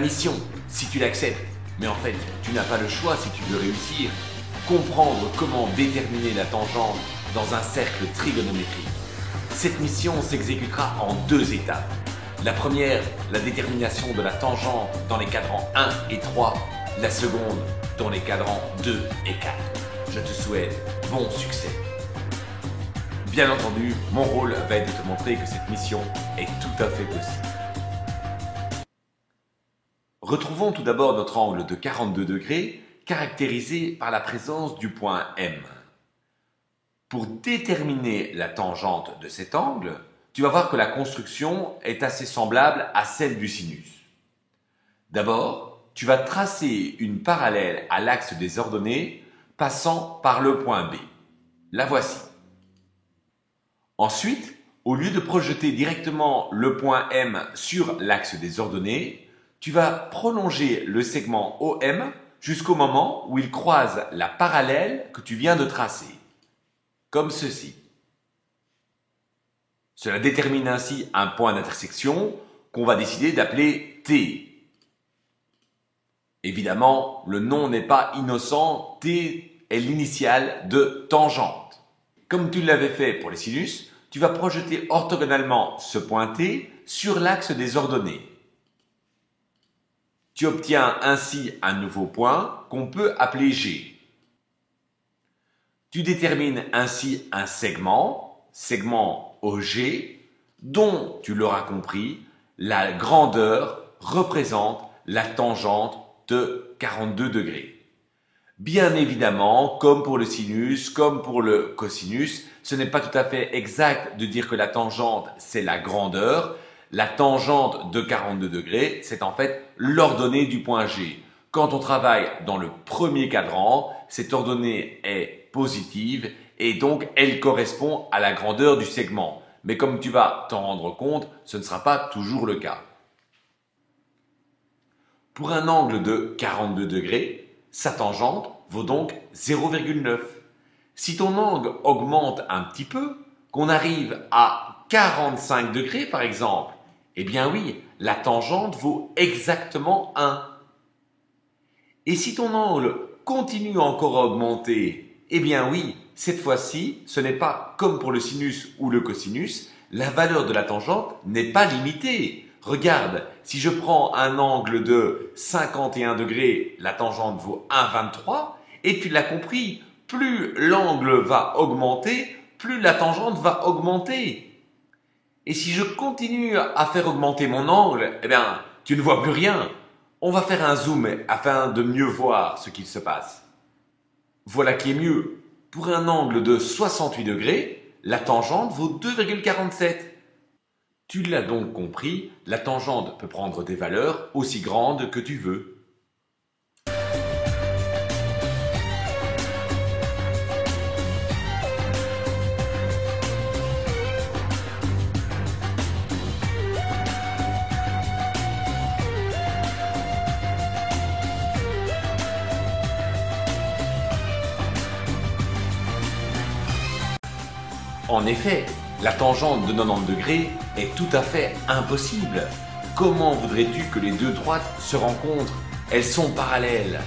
mission si tu l'acceptes. Mais en fait, tu n'as pas le choix si tu veux réussir. Comprendre comment déterminer la tangente dans un cercle trigonométrique. Cette mission s'exécutera en 2 étapes. La première, la détermination de la tangente dans les cadrans 1 et 3. La seconde, dans les cadrans 2 et 4. Je te souhaite bon succès. Bien entendu, mon rôle va être de te montrer que cette mission est tout à fait possible. Retrouvons tout d'abord notre angle de 42 degrés, caractérisé par la présence du point M. Pour déterminer la tangente de cet angle, tu vas voir que la construction est assez semblable à celle du sinus. D'abord, tu vas tracer une parallèle à l'axe des ordonnées passant par le point B. La voici. Ensuite, au lieu de projeter directement le point M sur l'axe des ordonnées, tu vas prolonger le segment OM jusqu'au moment où il croise la parallèle que tu viens de tracer, comme ceci. Cela détermine ainsi un point d'intersection qu'on va décider d'appeler T. Évidemment, le nom n'est pas innocent, T est l'initiale de tangente. Comme tu l'avais fait pour les sinus, tu vas projeter orthogonalement ce point T sur l'axe des ordonnées. Tu obtiens ainsi un nouveau point qu'on peut appeler G. Tu détermines ainsi un segment OG, dont, tu l'auras compris, la grandeur représente la tangente de 42 degrés. Bien évidemment, comme pour le sinus, comme pour le cosinus, ce n'est pas tout à fait exact de dire que la tangente, c'est la grandeur. La tangente de 42 degrés, c'est en fait l'ordonnée du point G. Quand on travaille dans le premier cadran, cette ordonnée est positive et donc elle correspond à la grandeur du segment. Mais comme tu vas t'en rendre compte, ce ne sera pas toujours le cas. Pour un angle de 42 degrés, sa tangente vaut donc 0,9. Si ton angle augmente un petit peu, qu'on arrive à 45 degrés par exemple, eh bien oui, la tangente vaut exactement 1. Et si ton angle continue encore à augmenter, eh bien oui, cette fois-ci, ce n'est pas comme pour le sinus ou le cosinus, la valeur de la tangente n'est pas limitée. Regarde, si je prends un angle de 51 degrés, la tangente vaut 1,23, et tu l'as compris, plus l'angle va augmenter, plus la tangente va augmenter. Et si je continue à faire augmenter mon angle, eh bien, tu ne vois plus rien. On va faire un zoom afin de mieux voir ce qu'il se passe. Voilà qui est mieux. Pour un angle de 68 degrés, la tangente vaut 2,47. Tu l'as donc compris, la tangente peut prendre des valeurs aussi grandes que tu veux. En effet, la tangente de 90 degrés est tout à fait impossible. Comment voudrais-tu que les deux droites se rencontrent? Elles sont parallèles.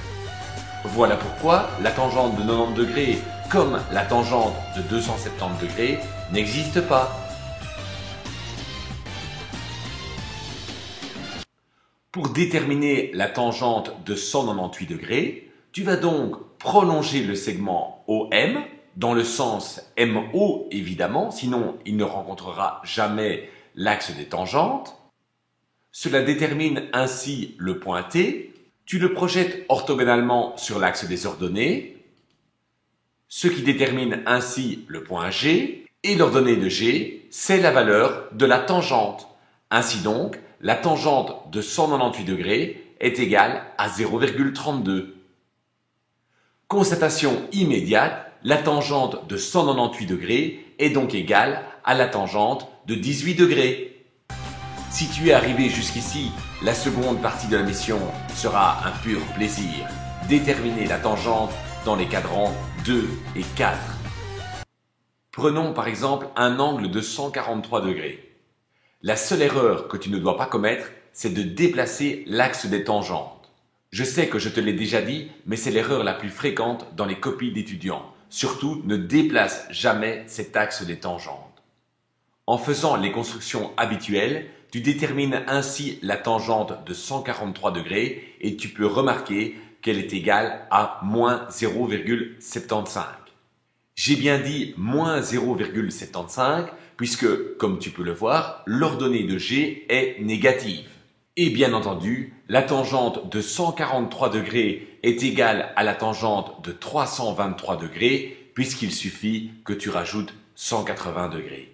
Voilà pourquoi la tangente de 90 degrés, comme la tangente de 270 degrés, n'existe pas. Pour déterminer la tangente de 198 degrés, tu vas donc prolonger le segment OM, dans le sens MO évidemment, sinon il ne rencontrera jamais l'axe des tangentes. Cela détermine ainsi le point T. Tu le projettes orthogonalement sur l'axe des ordonnées, ce qui détermine ainsi le point G. Et l'ordonnée de G, c'est la valeur de la tangente. Ainsi donc, la tangente de 198 degrés est égale à 0,32. Constatation immédiate, la tangente de 198 degrés est donc égale à la tangente de 18 degrés. Si tu es arrivé jusqu'ici, la seconde partie de la mission sera un pur plaisir. Déterminer la tangente dans les cadrans 2 et 4. Prenons par exemple un angle de 143 degrés. La seule erreur que tu ne dois pas commettre c'est de déplacer l'axe des tangentes. Je sais que je te l'ai déjà dit, mais c'est l'erreur la plus fréquente dans les copies d'étudiants. Surtout, ne déplace jamais cet axe des tangentes. En faisant les constructions habituelles, tu détermines ainsi la tangente de 143 degrés et tu peux remarquer qu'elle est égale à moins 0,75. J'ai bien dit moins 0,75 puisque, comme tu peux le voir, l'ordonnée de G est négative. Et bien entendu, la tangente de 143 degrés est égale à la tangente de 323 degrés puisqu'il suffit que tu rajoutes 180 degrés.